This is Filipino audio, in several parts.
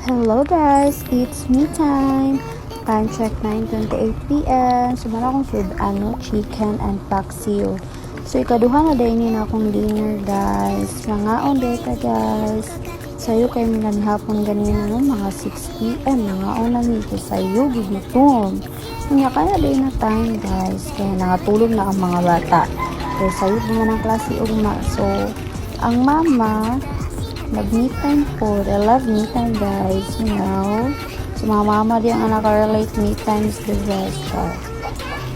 Hello guys, it's me time. Time check 9:28 p.m. Sumala akong food chicken and paksiw. So ikaduha na din na akong dinner guys. Nangaon data guys. Sayo kay minan hapon ganina no mga 6 p.m. Nangaon na nito sayo gugutom. Unya kaya din na time guys. Kaya nangatulog na ang mga bata. Kaya sayo naman ang klase ugma. So ang mama nag-me time po. I love me time guys, you know. So mga mama di ang nakarelate me time is the best part.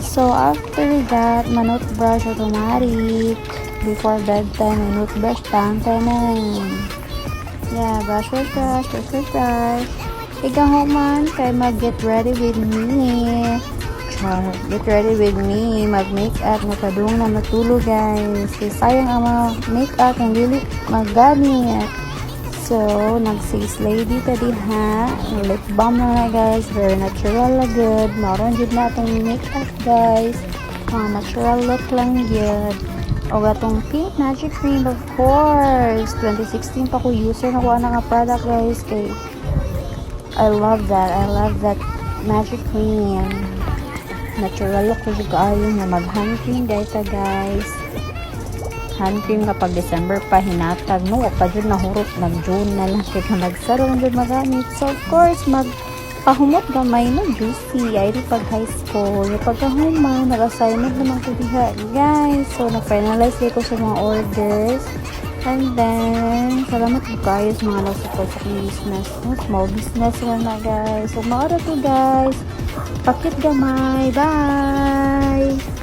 So after that, manot brush automatic. Before bedtime, manot brush tantanan. Yeah, brush. Ikaw man, kay mag-get ready with me. Get ready with me. Mag-makeup, nakadung na matulog guys. Kasi sayang ang mga makeup, ang dili maggamit. So, nag-face lady ka din ha. Lip balm na guys. Very natural na good. Maroon dyan na itong makeup guys. Natural look lang yun. O gatong pink magic cream of course. 2016 pa ko user na ko na nga product guys. Kay I love that. I love that magic cream. Natural look ko juga ayun na mag-hand cream guys. Hand cream kapag December pa hinatag no pa dyan nahurot nag-June na lang kaya nagsaro na dyan magamit. So of course magpahumot gamay no juicy ay di pag high school yung pagkahuma nag-assignment naman ko diha guys. So na-finalize ko sa mga orders and then salamat po kayo sa mga nag-support sa aking business no? Small business na guys. So maara to guys pakit gamay. Bye.